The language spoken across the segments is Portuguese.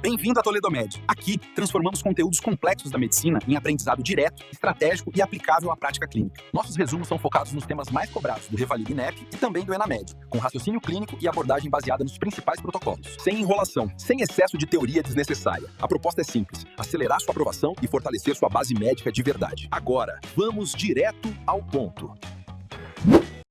Bem-vindo à Toledomed. Aqui, transformamos conteúdos complexos da medicina em aprendizado direto, estratégico e aplicável à prática clínica. Nossos resumos são focados nos temas mais cobrados do Revalida INEP e também do ENAMED, com raciocínio clínico e abordagem baseada nos principais protocolos. Sem enrolação, sem excesso de teoria desnecessária. A proposta é simples: acelerar sua aprovação e fortalecer sua base médica de verdade. Agora, vamos direto ao ponto.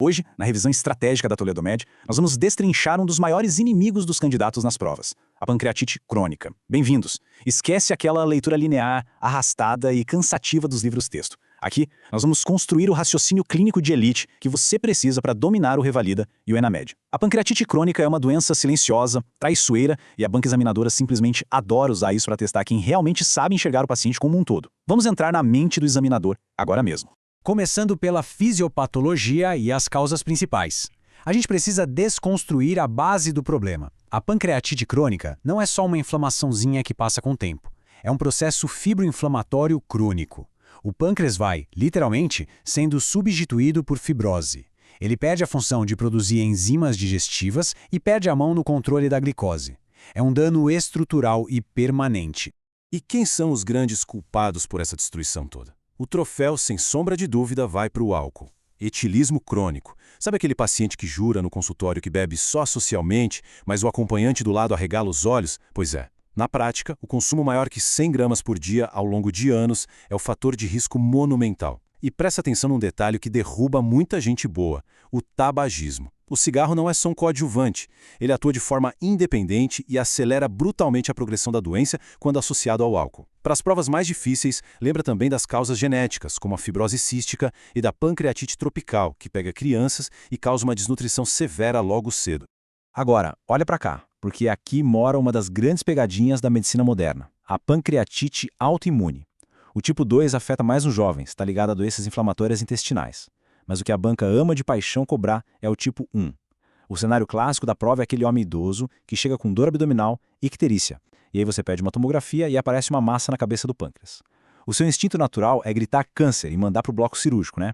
Hoje, na revisão estratégica da Toledomed, nós vamos destrinchar um dos maiores inimigos dos candidatos nas provas, a pancreatite crônica. Bem-vindos! Esquece aquela leitura linear, arrastada e cansativa dos livros-texto. Aqui, nós vamos construir o raciocínio clínico de elite que você precisa para dominar o Revalida e o ENAMED. A pancreatite crônica é uma doença silenciosa, traiçoeira, e a banca examinadora simplesmente adora usar isso para testar quem realmente sabe enxergar o paciente como um todo. Vamos entrar na mente do examinador agora mesmo. Começando pela fisiopatologia e as causas principais. A gente precisa desconstruir a base do problema. A pancreatite crônica não é só uma inflamaçãozinha que passa com o tempo. É um processo fibroinflamatório crônico. O pâncreas vai, literalmente, sendo substituído por fibrose. Ele perde a função de produzir enzimas digestivas e perde a mão no controle da glicose. É um dano estrutural e permanente. E quem são os grandes culpados por essa destruição toda? O troféu, sem sombra de dúvida, vai para o álcool. Etilismo crônico. Sabe aquele paciente que jura no consultório que bebe só socialmente, mas o acompanhante do lado arregala os olhos? Pois é. Na prática, o consumo maior que 100 gramas por dia ao longo de anos é o fator de risco monumental. E presta atenção num detalhe que derruba muita gente boa: o tabagismo. O cigarro não é só um coadjuvante. Ele atua de forma independente e acelera brutalmente a progressão da doença quando associado ao álcool. Para as provas mais difíceis, lembra também das causas genéticas, como a fibrose cística e da pancreatite tropical, que pega crianças e causa uma desnutrição severa logo cedo. Agora, olha para cá, porque aqui mora uma das grandes pegadinhas da medicina moderna: a pancreatite autoimune. O tipo 2 afeta mais os jovens, está ligado a doenças inflamatórias intestinais. Mas o que a banca ama de paixão cobrar é o tipo 1. O cenário clássico da prova é aquele homem idoso que chega com dor abdominal e icterícia. E aí você pede uma tomografia e aparece uma massa na cabeça do pâncreas. O seu instinto natural é gritar câncer e mandar para o bloco cirúrgico, né?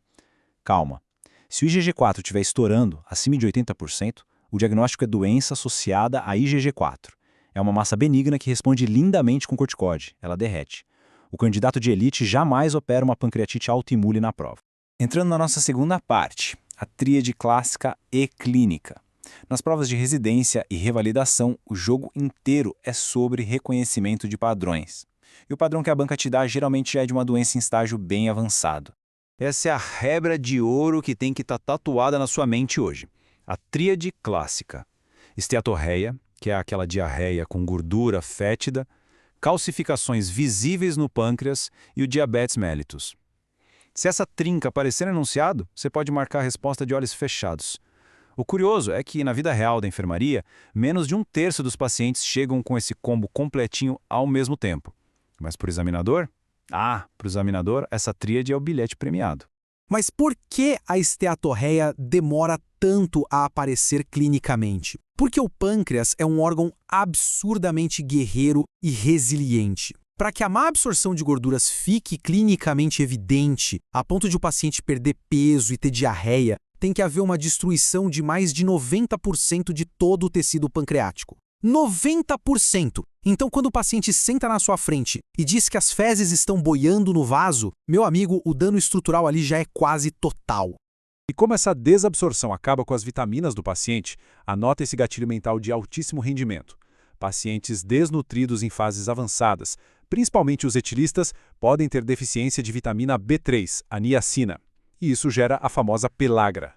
Calma. Se o IgG4 estiver estourando, acima de 80%, o diagnóstico é doença associada a IgG4. É uma massa benigna que responde lindamente com corticóide. Ela derrete. O candidato de elite jamais opera uma pancreatite autoimune na prova. Entrando na nossa segunda parte, a tríade clássica e clínica. Nas provas de residência e revalidação, o jogo inteiro é sobre reconhecimento de padrões. E o padrão que a banca te dá geralmente já é de uma doença em estágio bem avançado. Essa é a regra de ouro que tem que estar tatuada na sua mente hoje. A tríade clássica. Esteatorreia, que é aquela diarreia com gordura fétida, calcificações visíveis no pâncreas e o diabetes mellitus. Se essa trinca aparecer no enunciado, você pode marcar a resposta de olhos fechados. O curioso é que, na vida real da enfermaria, menos de 1/3 dos pacientes chegam com esse combo completinho ao mesmo tempo. Mas para o examinador? Para o examinador, essa tríade é o bilhete premiado. Mas por que a esteatorreia demora tanto a aparecer clinicamente? Porque o pâncreas é um órgão absurdamente guerreiro e resiliente. Para que a má absorção de gorduras fique clinicamente evidente, a ponto de o paciente perder peso e ter diarreia, tem que haver uma destruição de mais de 90% de todo o tecido pancreático. 90%! Então, quando o paciente senta na sua frente e diz que as fezes estão boiando no vaso, meu amigo, o dano estrutural ali já é quase total. E como essa desabsorção acaba com as vitaminas do paciente, anota esse gatilho mental de altíssimo rendimento. Pacientes desnutridos em fases avançadas, principalmente os etilistas, podem ter deficiência de vitamina B3, a niacina. E isso gera a famosa pelagra.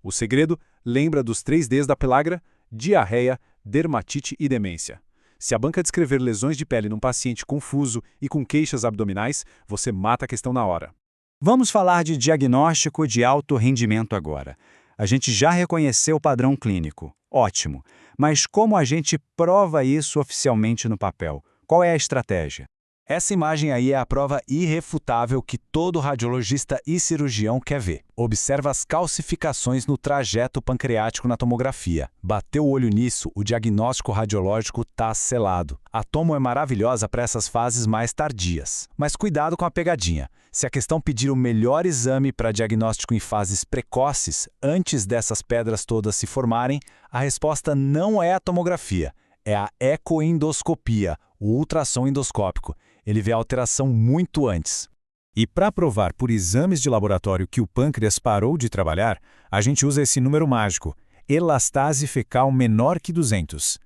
O segredo, lembra dos 3 Ds da pelagra? Diarreia, dermatite e demência. Se a banca descrever lesões de pele num paciente confuso e com queixas abdominais, você mata a questão na hora. Vamos falar de diagnóstico de alto rendimento agora. A gente já reconheceu o padrão clínico. Ótimo. Mas como a gente prova isso oficialmente no papel? Qual é a estratégia? Essa imagem aí é a prova irrefutável que todo radiologista e cirurgião quer ver. Observa as calcificações no trajeto pancreático na tomografia. Bateu o olho nisso, o diagnóstico radiológico está selado. A tomo é maravilhosa para essas fases mais tardias. Mas cuidado com a pegadinha. Se a questão pedir o melhor exame para diagnóstico em fases precoces, antes dessas pedras todas se formarem, a resposta não é a tomografia. É a ecoendoscopia, o ultrassom endoscópico. Ele vê a alteração muito antes. E para provar por exames de laboratório que o pâncreas parou de trabalhar, a gente usa esse número mágico, elastase fecal menor que 200.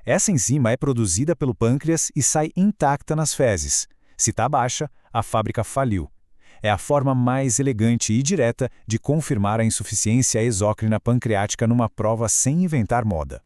Essa enzima é produzida pelo pâncreas e sai intacta nas fezes. Se está baixa, a fábrica faliu. É a forma mais elegante e direta de confirmar a insuficiência exócrina pancreática numa prova sem inventar moda.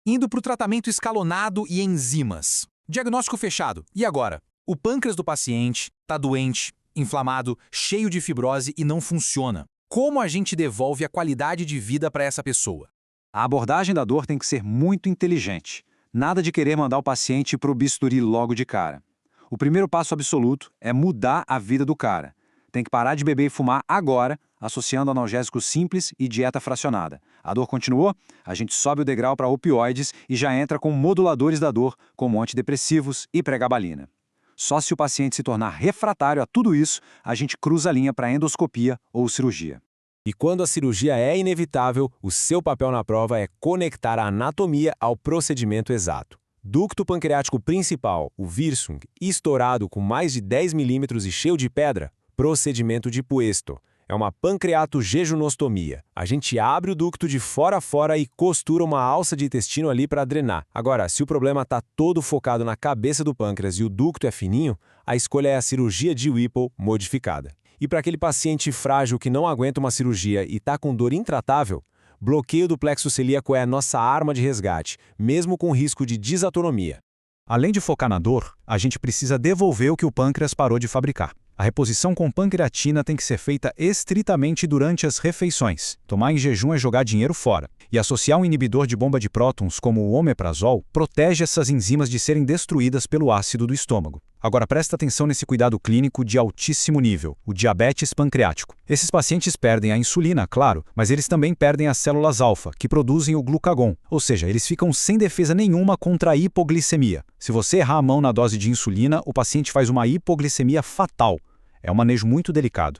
Indo para o tratamento escalonado e enzimas. Diagnóstico fechado. E agora? O pâncreas do paciente está doente, inflamado, cheio de fibrose e não funciona. Como a gente devolve a qualidade de vida para essa pessoa? A abordagem da dor tem que ser muito inteligente. Nada de querer mandar o paciente para o bisturi logo de cara. O primeiro passo absoluto é mudar a vida do cara. Tem que parar de beber e fumar agora, associando analgésicos simples e dieta fracionada. A dor continuou? A gente sobe o degrau para opioides e já entra com moduladores da dor, como antidepressivos e pregabalina. Só se o paciente se tornar refratário a tudo isso, a gente cruza a linha para endoscopia ou cirurgia. E quando a cirurgia é inevitável, o seu papel na prova é conectar a anatomia ao procedimento exato. Ducto pancreático principal, o Wirsung, estourado com mais de 10 milímetros e cheio de pedra, procedimento de Puesto. É uma pancreatojejunostomia. A gente abre o ducto de fora a fora e costura uma alça de intestino ali para drenar. Agora, se o problema está todo focado na cabeça do pâncreas e o ducto é fininho, a escolha é a cirurgia de Whipple modificada. E para aquele paciente frágil que não aguenta uma cirurgia e está com dor intratável, bloqueio do plexo celíaco é a nossa arma de resgate, mesmo com risco de disautonomia. Além de focar na dor, a gente precisa devolver o que o pâncreas parou de fabricar. A reposição com pancreatina tem que ser feita estritamente durante as refeições. Tomar em jejum é jogar dinheiro fora. E associar um inibidor de bomba de prótons, como o omeprazol, protege essas enzimas de serem destruídas pelo ácido do estômago. Agora presta atenção nesse cuidado clínico de altíssimo nível, o diabetes pancreático. Esses pacientes perdem a insulina, claro, mas eles também perdem as células alfa, que produzem o glucagon, ou seja, eles ficam sem defesa nenhuma contra a hipoglicemia. Se você errar a mão na dose de insulina, o paciente faz uma hipoglicemia fatal. É um manejo muito delicado.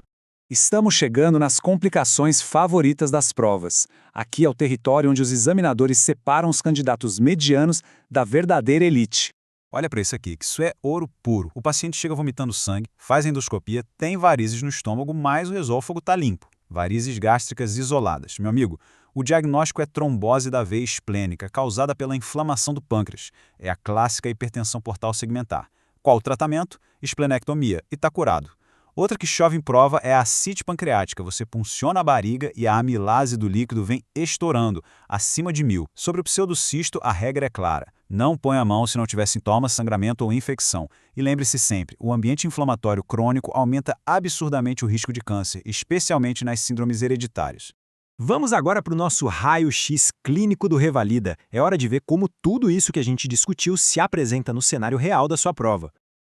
Estamos chegando nas complicações favoritas das provas. Aqui é o território onde os examinadores separam os candidatos medianos da verdadeira elite. Olha para isso aqui, que isso é ouro puro. O paciente chega vomitando sangue, faz a endoscopia, tem varizes no estômago, mas o esôfago está limpo. Varizes gástricas isoladas. Meu amigo, o diagnóstico é trombose da veia esplênica, causada pela inflamação do pâncreas. É a clássica hipertensão portal segmentar. Qual o tratamento? Esplenectomia. E está curado. Outra que chove em prova é a ascite pancreática. Você punciona a barriga e a amilase do líquido vem estourando, acima de 1000. Sobre o pseudocisto, a regra é clara. Não põe a mão se não tiver sintomas, sangramento ou infecção. E lembre-se sempre, o ambiente inflamatório crônico aumenta absurdamente o risco de câncer, especialmente nas síndromes hereditárias. Vamos agora para o nosso raio-x clínico do Revalida. É hora de ver como tudo isso que a gente discutiu se apresenta no cenário real da sua prova.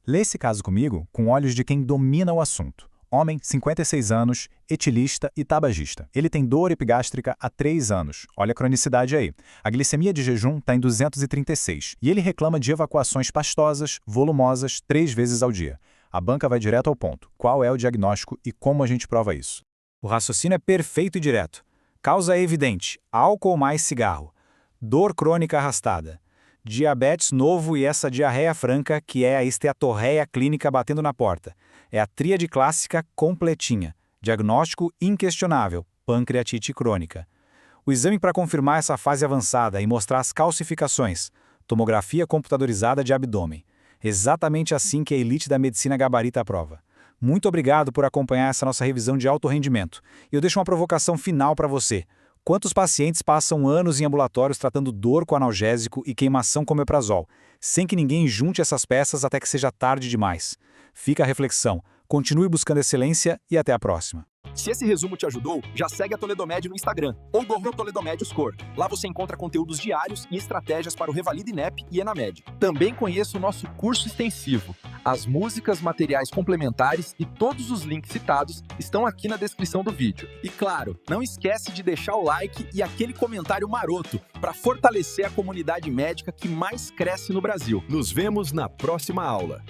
Lê esse caso comigo com olhos de quem domina o assunto. Homem, 56 anos, etilista e tabagista. Ele tem dor epigástrica há 3 anos. Olha a cronicidade aí. A glicemia de jejum está em 236. E ele reclama de evacuações pastosas, volumosas, 3 vezes ao dia. A banca vai direto ao ponto. Qual é o diagnóstico e como a gente prova isso? O raciocínio é perfeito e direto. Causa é evidente: álcool mais cigarro. Dor crônica arrastada. Diabetes novo e essa diarreia franca, que é a esteatorreia clínica batendo na porta. É a tríade clássica completinha. Diagnóstico inquestionável, pancreatite crônica. O exame para confirmar essa fase avançada e mostrar as calcificações. Tomografia computadorizada de abdômen. Exatamente assim que a elite da medicina gabarita a prova. Muito obrigado por acompanhar essa nossa revisão de alto rendimento. E eu deixo uma provocação final para você. Quantos pacientes passam anos em ambulatórios tratando dor com analgésico e queimação com omeprazol, sem que ninguém junte essas peças até que seja tarde demais? Fica a reflexão. Continue buscando excelência e até a próxima. Se esse resumo te ajudou, já segue a Toledomed no Instagram ou @Toledomed Score. Lá você encontra conteúdos diários e estratégias para o Revalida INEP e Enamed. Também conheça o nosso curso extensivo. As músicas, materiais complementares e todos os links citados estão aqui na descrição do vídeo. E claro, não esquece de deixar o like e aquele comentário maroto para fortalecer a comunidade médica que mais cresce no Brasil. Nos vemos na próxima aula.